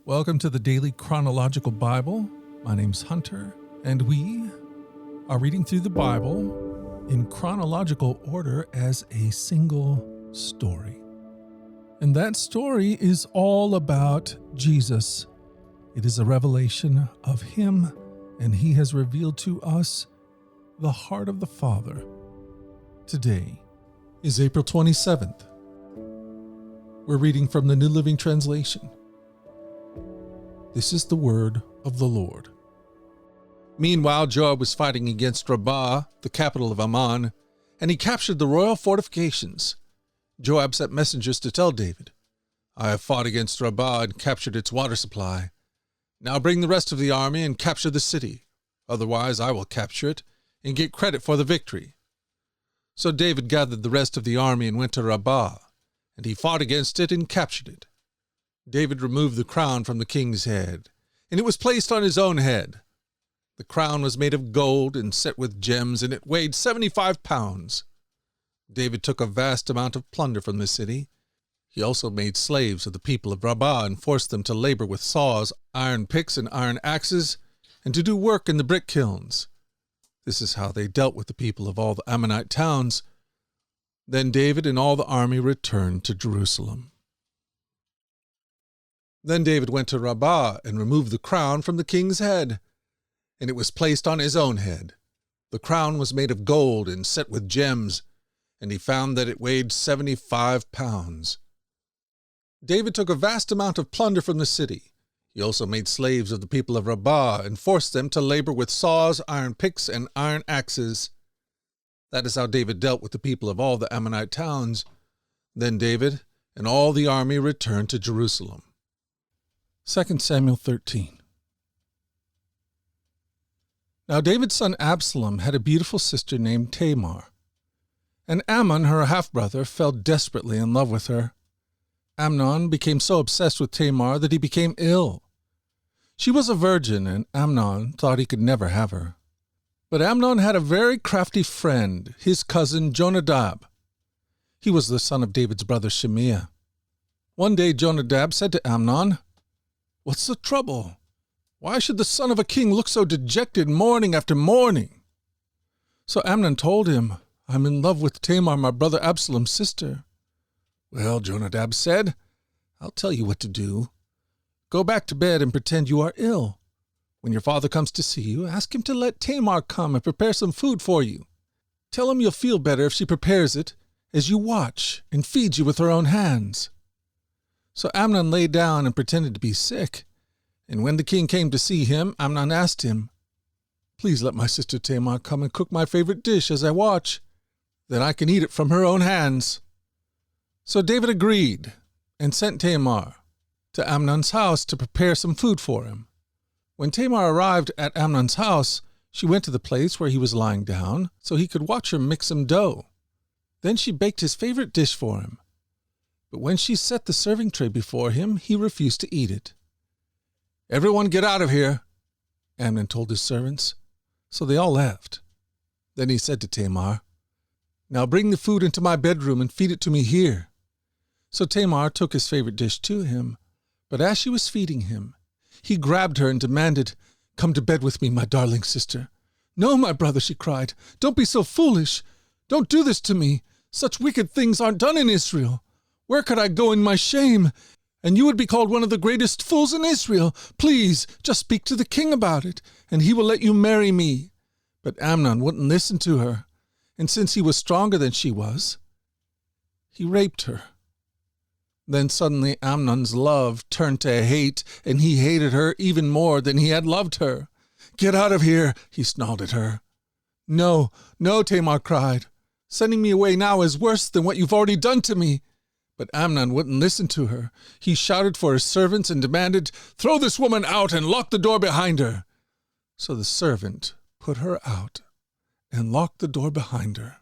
Welcome to the Daily Chronological Bible. My name's Hunter, and we are reading through the Bible in chronological order as a single story. And that story is all about Jesus. It is a revelation of Him, and He has revealed to us the heart of the Father. Today is April 27th. We're reading from the New Living Translation. This is the word of the Lord. Meanwhile, Joab was fighting against Rabbah, the capital of Ammon, and he captured the royal fortifications. Joab sent messengers to tell David, "I have fought against Rabbah and captured its water supply. Now bring the rest of the army and capture the city. Otherwise I will capture it and get credit for the victory." So David gathered the rest of the army and went to Rabbah, and he fought against it and captured it. David removed the crown from the king's head, and it was placed on his own head. The crown was made of gold and set with gems, and it weighed 75 pounds. David took a vast amount of plunder from the city. He also made slaves of the people of Rabbah and forced them to labor with saws, iron picks, and iron axes, and to do work in the brick kilns. This is how they dealt with the people of all the Ammonite towns. Then David and all the army returned to Jerusalem. Then David went to Rabbah and removed the crown from the king's head, and it was placed on his own head. The crown was made of gold and set with gems, and he found that it weighed 75 pounds. David took a vast amount of plunder from the city. He also made slaves of the people of Rabbah and forced them to labor with saws, iron picks, and iron axes. That is how David dealt with the people of all the Ammonite towns. Then David and all the army returned to Jerusalem. 2 Samuel 13. Now David's son Absalom had a beautiful sister named Tamar, and Amnon, her half-brother, fell desperately in love with her. Amnon became so obsessed with Tamar that he became ill. She was a virgin, and Amnon thought he could never have her. But Amnon had a very crafty friend, his cousin Jonadab. He was the son of David's brother Shimei. One day Jonadab said to Amnon, "What's the trouble? Why should the son of a king look so dejected morning after morning?" So Amnon told him, "I'm in love with Tamar, my brother Absalom's sister." "Well," Jonadab said, "I'll tell you what to do. Go back to bed and pretend you are ill. When your father comes to see you, ask him to let Tamar come and prepare some food for you. Tell him you'll feel better if she prepares it, as you watch and feeds you with her own hands." So Amnon lay down and pretended to be sick. And when the king came to see him, Amnon asked him, "Please let my sister Tamar come and cook my favorite dish as I watch. Then I can eat it from her own hands." So David agreed and sent Tamar to Amnon's house to prepare some food for him. When Tamar arrived at Amnon's house, she went to the place where he was lying down so he could watch her mix some dough. Then she baked his favorite dish for him. But when she set the serving tray before him, he refused to eat it. "Everyone get out of here," Amnon told his servants. So they all left. Then he said to Tamar, "Now bring the food into my bedroom and feed it to me here." So Tamar took his favorite dish to him, but as she was feeding him, he grabbed her and demanded, "Come to bed with me, my darling sister." "No, my brother," she cried. "Don't be so foolish. Don't do this to me. Such wicked things aren't done in Israel. Where could I go in my shame? And you would be called one of the greatest fools in Israel. Please, just speak to the king about it, and he will let you marry me." But Amnon wouldn't listen to her, and since he was stronger than she was, he raped her. Then suddenly Amnon's love turned to hate, and he hated her even more than he had loved her. "Get out of here," he snarled at her. "No, no," Tamar cried. "Sending me away now is worse than what you've already done to me." But Amnon wouldn't listen to her. He shouted for his servants and demanded, "Throw this woman out and lock the door behind her." So the servant put her out and locked the door behind her.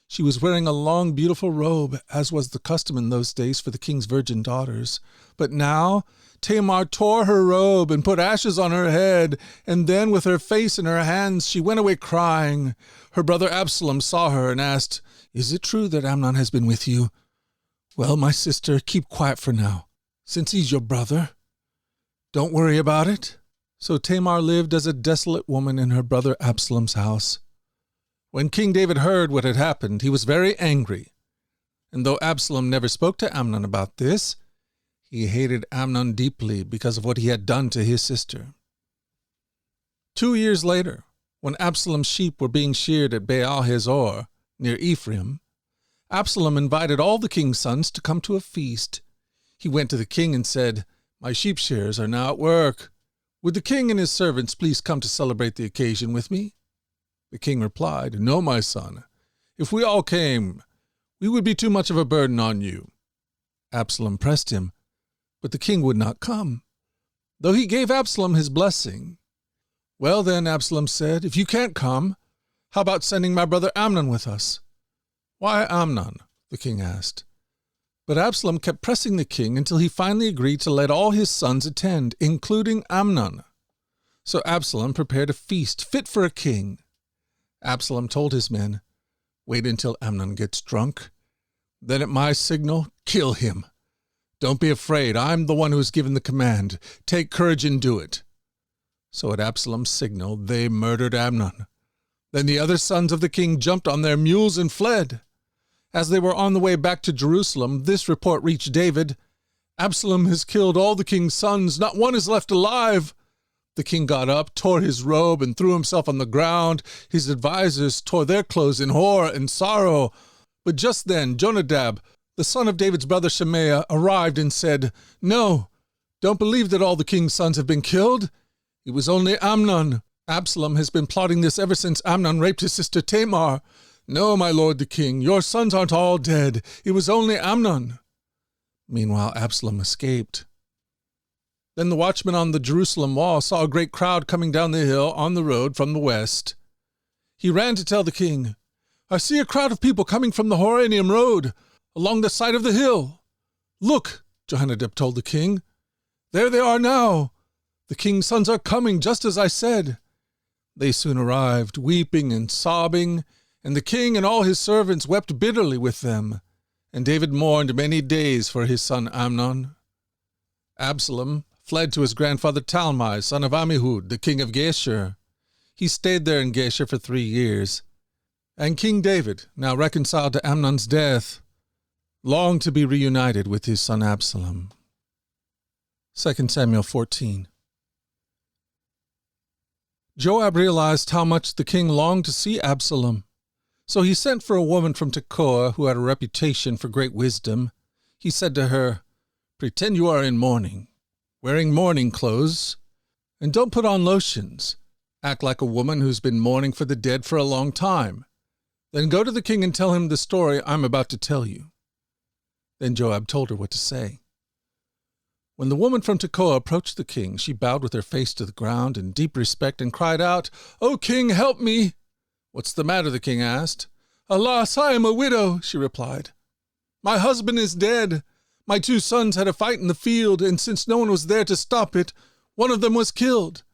She was wearing a long, beautiful robe, as was the custom in those days for the king's virgin daughters. But now Tamar tore her robe and put ashes on her head, and then with her face in her hands she went away crying. Her brother Absalom saw her and asked, "Is it true that Amnon has been with you?" "Well, my sister, keep quiet for now, since he's your brother. Don't worry about it." So Tamar lived as a desolate woman in her brother Absalom's house. When King David heard what had happened, he was very angry. And though Absalom never spoke to Amnon about this, he hated Amnon deeply because of what he had done to his sister. 2 years later, when Absalom's sheep were being sheared at Baal Hazor, near Ephraim, Absalom invited all the king's sons to come to a feast. He went to the king and said, "My sheep shearers are now at work. Would the king and his servants please come to celebrate the occasion with me?" The king replied, "No, my son. If we all came, we would be too much of a burden on you." Absalom pressed him, but the king would not come, though he gave Absalom his blessing. "Well then," Absalom said, "if you can't come, how about sending my brother Amnon with us?" "Why Amnon?" the king asked. But Absalom kept pressing the king until he finally agreed to let all his sons attend, including Amnon. So Absalom prepared a feast fit for a king. Absalom told his men, "Wait until Amnon gets drunk. Then at my signal, kill him. Don't be afraid. I'm the one who has given the command. Take courage and do it." So at Absalom's signal, they murdered Amnon. Then the other sons of the king jumped on their mules and fled. As they were on the way back to Jerusalem, this report reached David: "Absalom has killed all the king's sons. Not one is left alive." The king got up, tore his robe, and threw himself on the ground. His advisers tore their clothes in horror and sorrow. But just then Jonadab, the son of David's brother Shemaiah, arrived and said, "No, don't believe that all the king's sons have been killed. It was only Amnon. Absalom has been plotting this ever since Amnon raped his sister Tamar. No, my lord the king, your sons aren't all dead. It was only Amnon." Meanwhile, Absalom escaped. Then the watchman on the Jerusalem wall saw a great crowd coming down the hill on the road from the west. He ran to tell the king, "I see a crowd of people coming from the Horonaim road, along the side of the hill." "Look," Jonadab told the king, "there they are now. The king's sons are coming, just as I said." They soon arrived, weeping and sobbing, and the king and all his servants wept bitterly with them. And David mourned many days for his son Amnon. Absalom fled to his grandfather Talmai, son of Ammihud, the king of Geshur. He stayed there in Geshur for 3 years. And King David, now reconciled to Amnon's death, longed to be reunited with his son Absalom. 2 Samuel 14. Joab realized how much the king longed to see Absalom. So he sent for a woman from Tekoa who had a reputation for great wisdom. He said to her, "Pretend you are in mourning, wearing mourning clothes, and don't put on lotions. Act like a woman who's been mourning for the dead for a long time. Then go to the king and tell him the story I'm about to tell you." Then Joab told her what to say. When the woman from Tekoa approached the king, she bowed with her face to the ground in deep respect and cried out, "O king, help me!" "What's the matter?" the king asked. "Alas, I am a widow," she replied. "My husband is dead. My 2 sons had a fight in the field, and since no one was there to stop it, one of them was killed.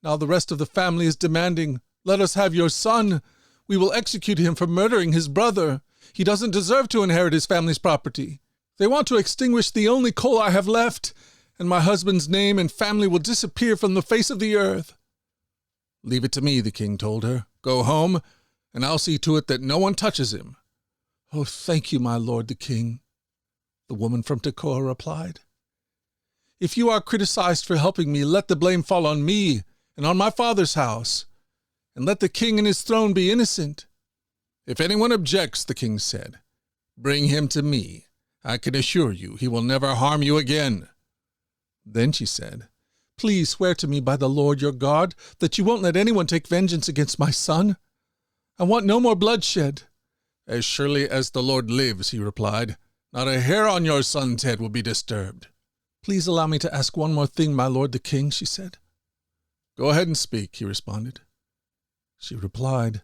Now the rest of the family is demanding, 'Let us have your son. We will execute him for murdering his brother. He doesn't deserve to inherit his family's property. They want to extinguish the only coal I have left, and my husband's name and family will disappear from the face of the earth.'" "Leave it to me," the king told her. "Go home, and I'll see to it that no one touches him." "Oh, thank you, my lord the king," the woman from Tekoa replied. "If you are criticized for helping me, let the blame fall on me and on my father's house, and let the king and his throne be innocent." "If anyone objects," the king said, "bring him to me. I can assure you he will never harm you again." Then she said, "Please swear to me by the Lord your God that you won't let anyone take vengeance against my son. I want no more bloodshed." "As surely as the Lord lives," he replied, "not a hair on your son's head will be disturbed." "Please allow me to ask one more thing, my lord the king," she said. "Go ahead and speak," he responded. She replied,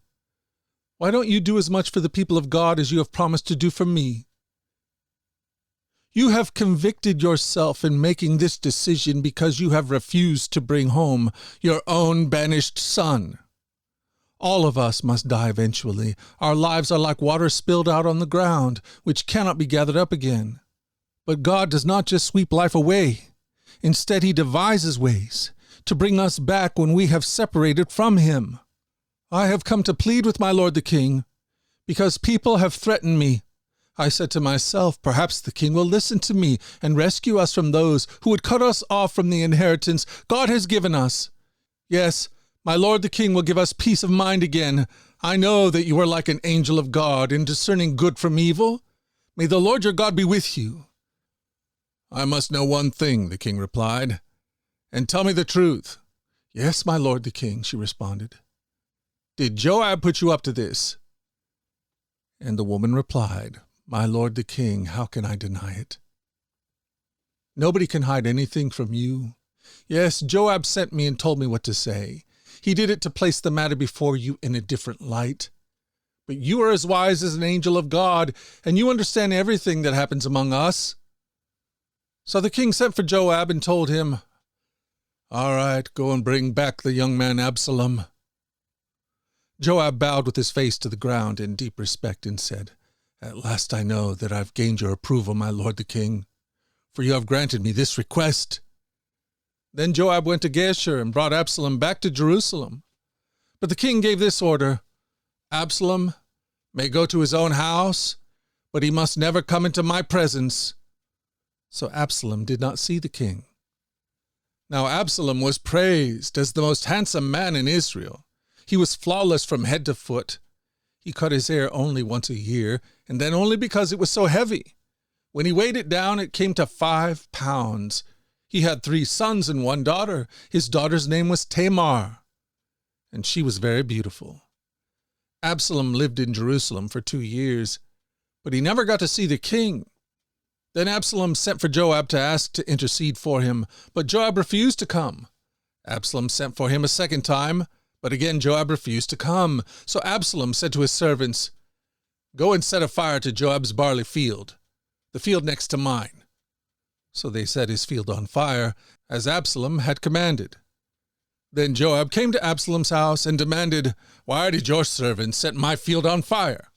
"Why don't you do as much for the people of God as you have promised to do for me? You have convicted yourself in making this decision because you have refused to bring home your own banished son. All of us must die eventually. Our lives are like water spilled out on the ground, which cannot be gathered up again. But God does not just sweep life away. Instead, he devises ways to bring us back when we have separated from him. I have come to plead with my lord the king, because people have threatened me. I said to myself, perhaps the king will listen to me and rescue us from those who would cut us off from the inheritance God has given us. Yes, my lord the king will give us peace of mind again. I know that you are like an angel of God in discerning good from evil. May the Lord your God be with you." "I must know one thing," the king replied, "and tell me the truth." "Yes, my lord the king," she responded. "Did Joab put you up to this?" And the woman replied, "My lord the king, how can I deny it? Nobody can hide anything from you. Yes, Joab sent me and told me what to say. He did it to place the matter before you in a different light. But you are as wise as an angel of God, and you understand everything that happens among us." So the king sent for Joab and told him, "All right, go and bring back the young man Absalom." Joab bowed with his face to the ground in deep respect and said, "At last I know that I've gained your approval, my lord the king, for you have granted me this request." Then Joab went to Geshur and brought Absalom back to Jerusalem. But the king gave this order, "Absalom may go to his own house, but he must never come into my presence." So Absalom did not see the king. Now Absalom was praised as the most handsome man in Israel. He was flawless from head to foot. He cut his hair only once a year, and then only because it was so heavy. When he weighed it down, it came to 5 pounds. He had 3 sons and 1 daughter. His daughter's name was Tamar, and she was very beautiful. Absalom lived in Jerusalem for 2 years, but he never got to see the king. Then Absalom sent for Joab to ask to intercede for him, but Joab refused to come. Absalom sent for him a second time, but again Joab refused to come. So Absalom said to his servants, "Go and set a fire to Joab's barley field, the field next to mine." So they set his field on fire, as Absalom had commanded. Then Joab came to Absalom's house and demanded, "Why did your servants set my field on fire?"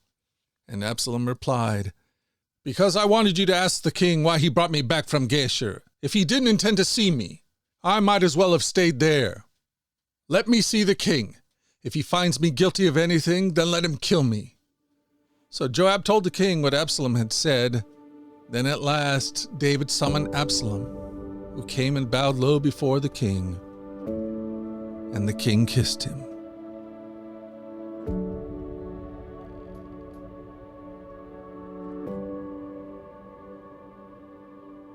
And Absalom replied, "Because I wanted you to ask the king why he brought me back from Geshur. If he didn't intend to see me, I might as well have stayed there. Let me see the king. If he finds me guilty of anything, then let him kill me." So Joab told the king what Absalom had said. Then at last David summoned Absalom, who came and bowed low before the king. And the king kissed him.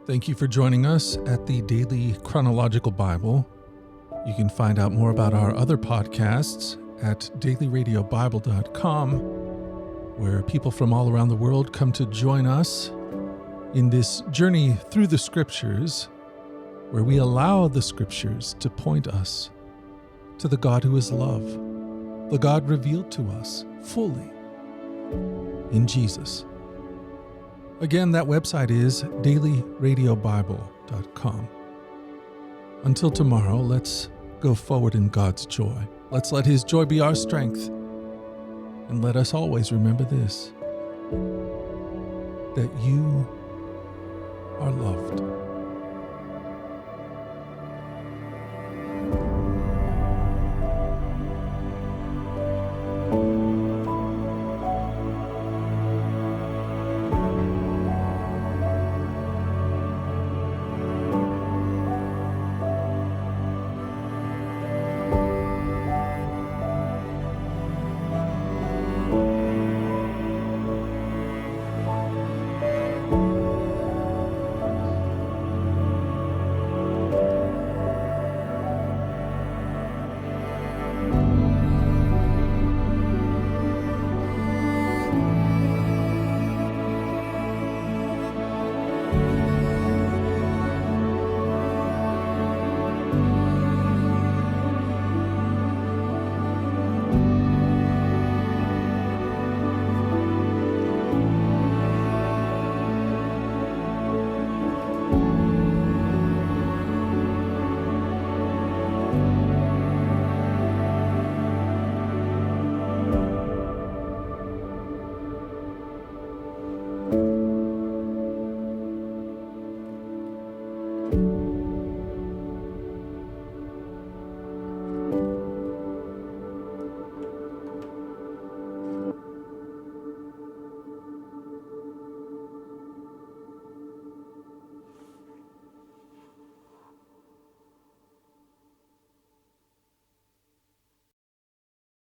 Thank you for joining us at the Daily Chronological Bible. You can find out more about our other podcasts at dailyradiobible.com, where people from all around the world come to join us in this journey through the Scriptures, where we allow the Scriptures to point us to the God who is love, the God revealed to us fully in Jesus. Again, that website is dailyradiobible.com. Until tomorrow, let's go forward in God's joy. Let's let His joy be our strength. And let us always remember this, that you are loved.